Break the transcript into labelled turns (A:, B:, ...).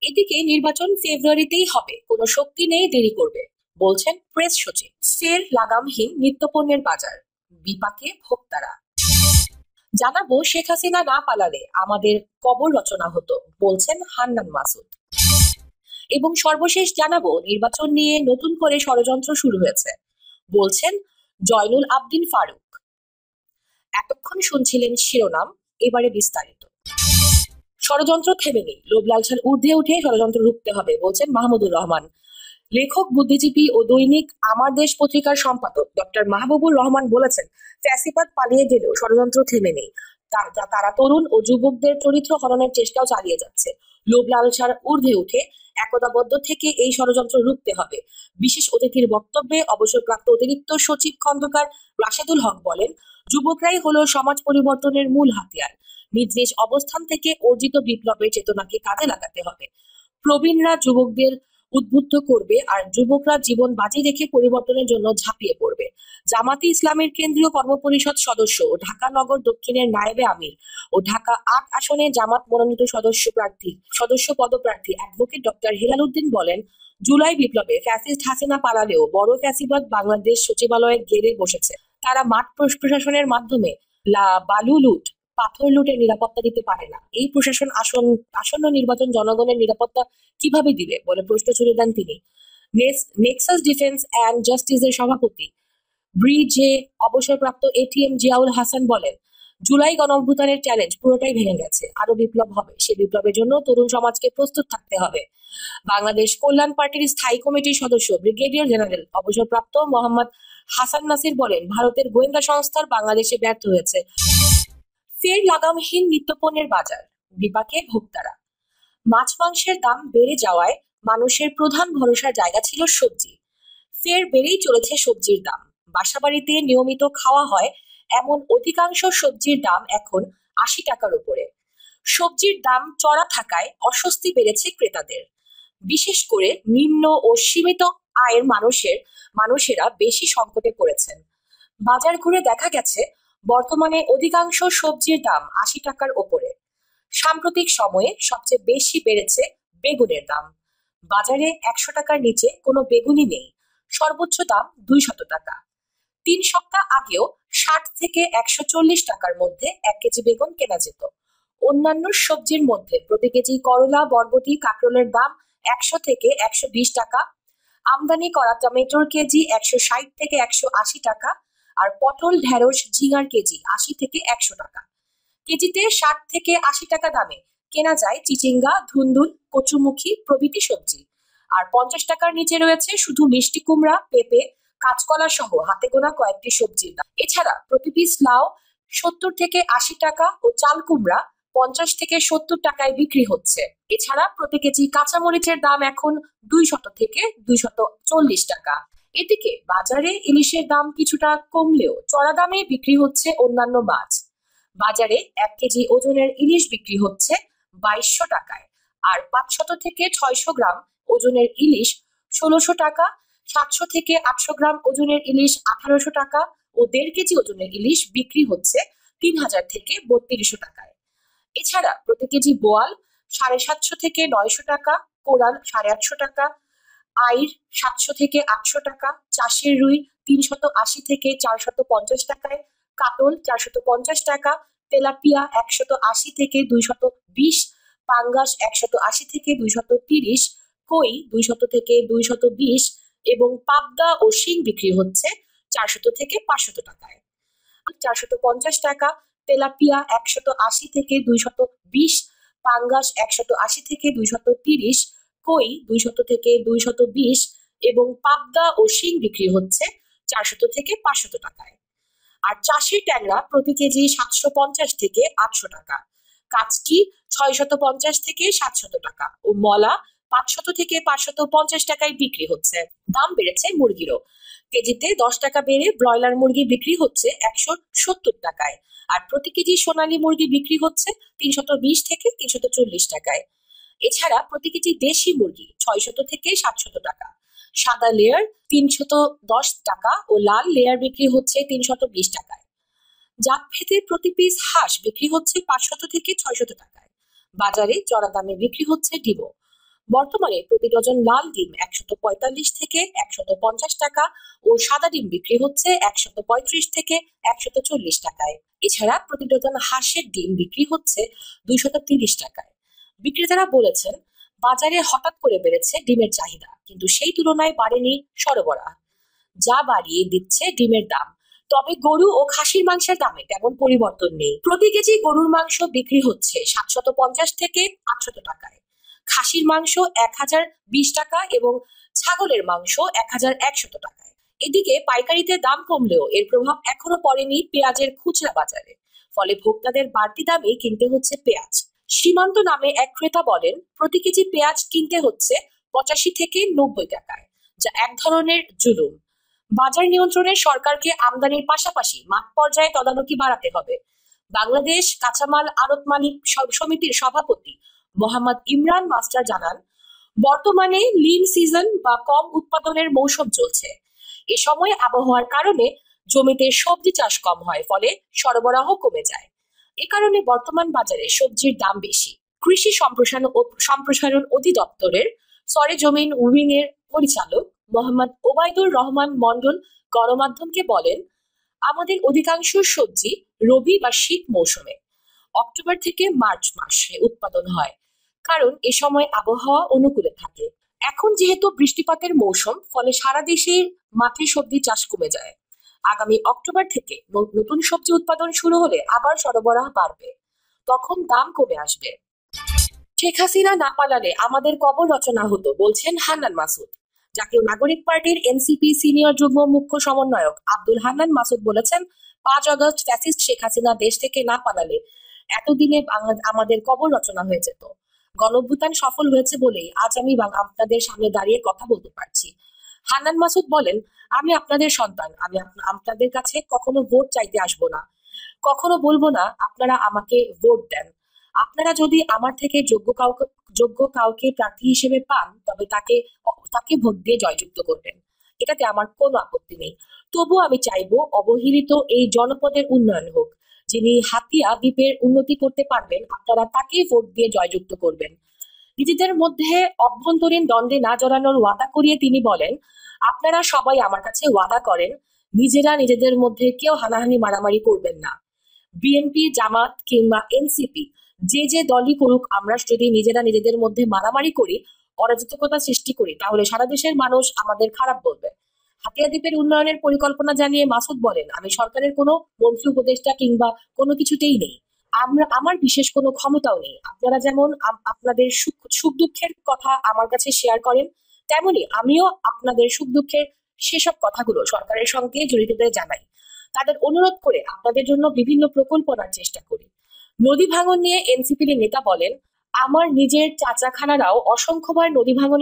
A: এদিকে নির্বাচন ফেব্রুয়ারিতেই হবে, কোনো শক্তি নেই দেরি করবে, বলছেন প্রেস সচিব। ফের লাগামহীন নিত্যপণ্যের বাজার, বিপাকে ভোক্তারা। জানাবো শেখ হাসিনা না পালালে আমাদের কবর রচনা হতো, বলছেন হান্নান মাসুদ। এবং সর্বশেষ জানাবো নির্বাচন নিয়ে নতুন করে ষড়যন্ত্র শুরু হয়েছে, বলছেন জয়নুল আবদিন ফারুক। এতক্ষণ শুনছিলেন শিরোনাম, এবারে বিস্তারিত। ষড়যন্ত্র থেমে নেই, লোভ লালসার ঊর্ধ্বে উঠে ষড়যন্ত্র রুখতে হবে, বলছেন মাহমুদুর রহমান। লেখক, বুদ্ধিজীবী ও দৈনিক আমার দেশ পত্রিকার সম্পাদক ডক্টর মাহবুবুর রহমান বলেছেন, ফ্যাসিবাদ পালিয়ে গেলেও ষড়যন্ত্র থেমে নেই। তারা তরুণ ও যুবকদের চরিত্র হননের চেষ্টাও চালিয়ে যাচ্ছে। লোভ লালসার ঊর্ধ্বে উঠে একতাবদ্ধ থেকে এই ষড়যন্ত্র রুখতে হবে। বিশেষ অতিথির বক্তব্যে অবসরপ্রাপ্ত অতিরিক্ত সচিব খন্দকার রাশেদুল হক বলেন, যুবকরাই হলো সমাজ পরিবর্তনের মূল হাতিয়ার। নিজ নিজ অবস্থান থেকে অর্জিত বিপ্লবের চেতনাকে কাজে লাগাতে হবে। প্রবীণরা যুবকদের উদ্বুদ্ধ করবে আর যুবকরা জীবন বাজি রেখে পরিবর্তনের জন্য ঝাঁপিয়ে পড়বে। জামাতে ইসলামের কেন্দ্রীয় কর্মপরিষদ সদস্য ও ঢাকা নগর দক্ষিণের নায়েবে আমির ও ঢাকা ৮ আসনে জামাত মনোনীত সদস্য পদপ্রার্থী অ্যাডভোকেট ডক্টর হেলাল উদ্দিন বলেন, জুলাই বিপ্লবে ফ্যাসিস্ট হাসিনা পালালেও বড় ফ্যাসিবাদ বাংলাদেশ সচিবালয়ে ঘেরে বসেছে। তারা মাঠ প্রশাসনের মাধ্যমে বালু লুট, পাথর লুটের নিরাপত্তা দিতে পারে না। এই প্রশাসন আসন্ন নির্বাচন জনগণের নিরাপত্তা কিভাবে দিবে বলে প্রশ্ন ছুড়ে দেন তিনি। নেক্সাস ডিফেন্স অ্যান্ড জাস্টিসের সভাপতি ব্রিজে অবসরপ্রাপ্ত এটিএম জিয়াউল হাসান বলেন, জুলাই গণঅভ্যুত্থানের চ্যালেঞ্জ পুরোটাই ভেঙে গেছে, আরো বিপ্লব হবে। সে বিপ্লবের জন্য তরুণ সমাজকে প্রস্তুত থাকতে হবে। বাংলাদেশ কল্যাণ পার্টির স্থায়ী কমিটির সদস্য ব্রিগেডিয়ার জেনারেল অবসরপ্রাপ্ত মোহাম্মদ হাসান নাসির বলেন, ভারতের গোয়েন্দা সংস্থার বাংলাদেশে ব্যর্থ হয়েছে। ফের লাগামহীন নিত্যপণ্যের বাজার, বিপাকে ভোক্তারা। মাছ মাংসের দাম বেড়ে যাওয়ায় মানুষের প্রধান ভরসার জায়গা ছিল সবজি। ফের বেড়েই চলেছে সবজির দাম। বাসাবাড়িতে নিয়মিত খাওয়া হয় এমন অধিকাংশ সবজির দাম এখন ৮০ টাকার উপরে। সবজির দাম চড়া থাকায় অস্বস্তি বেড়েছে ক্রেতাদের। বিশেষ করে নিম্ন ও সীমিত আয়ের মানুষেরা বেশি সংকটে পড়েছেন। বাজার ঘুরে দেখা গেছে বর্তমানে অধিকাংশ সবজির দাম ৮০ টাকার ওপরে। সাম্প্রতিক সময়ে সবচেয়ে বেশি বেড়েছে বেগুনের দাম। বাজারে ১০০ টাকার নিচে কোনো বেগুনই নেই, সর্বোচ্চ দাম ২০০ টাকা। ৩ সপ্তাহ আগেও ৬০ থেকে ১৪০ টাকার মধ্যে ১ কেজি বেগুন কেনা যেত। অন্যান্য সবজির মধ্যে প্রতি কেজি করলা, বরবটি, কাঁকরোলের দাম ১০০ থেকে ১২০ টাকা। আমদানি করা টমেটোর কেজি ১৬০ থেকে ১৮০ টাকা। আর পটল, ঢেঁড়স, ঝিঙার কেজি ৮০ থেকে ১০০ টাকা। কেজিতে ৬০ থেকে ৮০ টাকা দামে কেনা যায় চিচিঙ্গা, ধুন্দুল, কচুমুখী প্রভৃতি সবজি। আর ৫০ টাকার নিচে রয়েছে শুধু মিষ্টি কুমড়া, পেঁপে, কাঁচকলা সহ হাতে গোনা কয়েকটি সবজির দাম। এছাড়া প্রতি পিস লাউ ৭০ থেকে ৮০ টাকা ও চাল কুমড়া ৫০ থেকে ৭০ টাকায় বিক্রি হচ্ছে। এছাড়া প্রতি কেজি কাঁচামরিচের দাম এখন ২০০ থেকে ২৪০ টাকা। এদিকে বাজারে ইলিশের দাম কিছুটা কমলেও চড়া দামে বিক্রি হচ্ছে অন্যান্য মাছ। বাজারে ১ কেজি ওজনের ইলিশ বিক্রি হচ্ছে ২২০০ টাকায়। আর ৫০০ থেকে ৬০০ গ্রাম ওজনের ইলিশ ১৬০০ টাকা, ৭০০ থেকে ৮০০ গ্রাম ওজনের ইলিশ ১৮০০ টাকা ও ১.৫ কেজি ওজনের ইলিশ বিক্রি হচ্ছে ৩০০০ থেকে ৩২০০ টাকায়। এছাড়া প্রতি কেজি বোয়াল ৭৫০ থেকে ৯০০ টাকা, কোরাল ৮৫০ টাকা, আইর ৭০০ থেকে ৮০০ টাকা, চাষের রুই ৩৮০ থেকে ৪৫০ টাকায়, কাতল ৪৫০ টাকা, তেলাপিয়া ১৮০ থেকে ২২০, পাঙ্গাস ১৮০ থেকে ২৩০, কই ২০০ থেকে ২২০ এবং পাবদা ও শিং বিক্রি হচ্ছে ৪০০ থেকে ৫০০ টাকায়। ৪৫০ টাকা, তেলাপিয়া ১৮০ থেকে ২২০, পাঙ্গাস ১৮০ থেকে ২৩০, কই ২০০ থেকে ২২০ এবং পাবদা ও শিং বিক্রি হচ্ছে ৪০০ থেকে ৫০০ টাকায়। আর চাষের ট্যাংরা প্রতি কেজি ৭৫০ থেকে ৮০০ টাকা, কাচকি ৬৫০ থেকে ৭০০ টাকা ও মলা ৫০০ থেকে ৫৫০ টাকায় বিক্রি হচ্ছে। দাম বেড়েছে মুরগিরও। কেজিতে ১০ টাকা বেড়ে ব্রয়লার মুরগি বিক্রি হচ্ছে ১৭০ টাকায়। আর প্রতি কেজি সোনালী মুরগি বিক্রি হচ্ছে ৩২০ থেকে ৩৪০ টাকায়। এছাড়া প্রতি কেজি দেশি মুরগি ৬০০ থেকে ৭০০ টাকা, সাদা লেয়ার ৩১০ টাকা ও লাল লেয়ার বিক্রি হচ্ছে ৩২০ টাকায়। জাতভেদে প্রতি পিস হাঁস বিক্রি হচ্ছে ৫০০ থেকে ৬০০ টাকায়। বাজারে চড়া দামে বিক্রি হচ্ছে ডিমও। বর্তমানে প্রতি ডজন লাল ডিম 145 থেকে 150 টাকা ও সাদা ডিম বিক্রি হচ্ছে 135 থেকে 140 টাকায়। এছাড়া প্রতি ডজন হাঁসের ডিম বিক্রি হচ্ছে 230 টাকায়। বিক্রেতারা বলেছেন, বাজারে হঠাৎ করে বেড়েছে ডিমের চাহিদা, কিন্তু সেই তুলনায় বাড়েনি সরবরাহ, যা বাড়িয়ে দিচ্ছে ডিমের দাম। তবে গরু ও খাসির মাংসের দামে তেমন পরিবর্তন নেই। প্রতি কেজি গরুর মাংস বিক্রি হচ্ছে 750 থেকে 800 টাকায়, খাসির মাংস 1020 টাকা এবং ছাগলের মাংস 1100 টাকায়। এদিকে পাইকারিতে দাম কমলেও এর প্রভাব এখনো পড়েনি পেঁয়াজের খুচরা বাজারে, ফলে ভোক্তাদের বাড়তি দামে কিনতে হচ্ছে পেঁয়াজ। সীমান্ত নামে এক ক্রেতা বলেন, প্রতি কেজি পেঁয়াজ কিনতে হচ্ছে 85 থেকে 90 টাকায়, যা এক ধরনের জুলুম। বাজার নিয়ন্ত্রণে সরকারকে আমদানির পাশাপাশি মাঠ পর্যায়ে তদারকি বাড়াতে হবে। বাংলাদেশ কাঁচামাল আড়ত মালিক সমিতির সভাপতি মোহাম্মদ ইমরান মাস্টার জানান, বর্তমানে লিন সিজন বা কম উৎপাদনের মৌসুম চলছে। এ সময় আবহাওয়ার কারণে জমিতে সবজি চাষ কম হয়, ফলে সরবরাহ কমে যায়। এ কারণে বর্তমান বাজারে সবজির দাম বেশি। কৃষি সম্প্রসারণ অধিদপ্তরের সরেজমিন উইং এর পরিচালক মোহাম্মদ ওবায়দুর রহমান মন্ডল গণমাধ্যমকে বলেন, আমাদের অধিকাংশ সবজি রবি বা শীত মৌসুমে অক্টোবর থেকে মার্চ মাসে উৎপাদন হয়, কারণ এ সময় আবহাওয়া অনুকূলে থাকে। এখন যেহেতু বৃষ্টিপাতের মৌসুম, ফলে সারা দেশে মাঠে সবজি চাষ কমে যায়। আগামী অক্টোবর থেকে নতুন সবজি উৎপাদন শুরু হলে আবার সরবরাহ বাড়বে, তখন দাম কমে আসবে। শেখ হাসিনা না পালালে আমাদের কবর রচনা হতো, বলছেন হান্নান মাসুদ। জাতীয় নাগরিক পার্টির এনসিপি সিনিয়র যুগ্ম মুখ্য সমন্বয়ক আব্দুল হান্নান মাসুদ বলেছেন, 5 আগস্ট ফ্যাসিস্ট শেখ হাসিনা দেশ থেকে না পালালে এতদিনে আমাদের কবর রচনা হয়ে যেত। গণঅভ্যুত্থান সফল হয়েছে বলেই আজ আমি আপনাদের সামনে দাঁড়িয়ে কথা বলতে পারছি। হান্নান মাসুদ বলেন, আমি আপনাদের সন্তান, আমি আপনাদের কাছে কখনো ভোট চাইতে আসবো না, কখনো বলবো না আপনারা আমাকে ভোট দেন। আপনারা যদি আমার থেকে যোগ্য কাউকে প্রার্থী হিসেবে পান, তবে তাকে ভোট দিয়ে জয়যুক্ত করবেন, এটাতে আমার কোনো আপত্তি নেই। তবু আমি চাইবো অবহেলিত এই জনপদের উন্নয়ন হোক। যিনি হাতিয়া দ্বীপের উন্নতি করতে পারবেন, আপনারা তাকে ভোট দিয়ে জয়যুক্ত করবেন। নিজেদের মধ্যে অভ্যন্তরীণ দ্বন্দ্বে না জড়ানোর ওয়াদা করিয়ে তিনি বলেন, আপনারা সবাই আমার কাছে ওয়াদা করেন, নিজেদের মধ্যে কেউ হানাহানি মারামারি করবেন না। বিএনপি, জামাত কিংবা এনসিপি যে দলই করুক, আমরা যদি নিজেদের মধ্যে মারামারি করি, অরাজকতা সৃষ্টি করি, তাহলে সারা দেশের মানুষ আমাদের খারাপ বলবে। হাতিয়া দ্বীপের উন্নয়নের পরিকল্পনা জানিয়ে মাসুদ বলেন, আমি সরকারের কোনো মন্ত্রী উপদেষ্টা কিংবা কোনো কিছুতেই নেই, আমার বিশেষ কোনো ক্ষমতাও নেই। আপনারা যেমন আপনাদের সুখ দুঃখের কথা আমার কাছে শেয়ার করেন, তেমনি আমিও আপনাদের সুখ দুঃখের সেসব কথাগুলো সরকারের সঙ্গে জড়িতদের জানাই। তাদের অনুরোধ করে আপনাদের জন্য বিভিন্ন প্রকল্প আনার চেষ্টা করি। নদী ভাঙন নিয়ে এনসিপির নেতা বলেন, আমার নিজের চাচাখানারাও অসংখ্যবার নদী ভাঙনের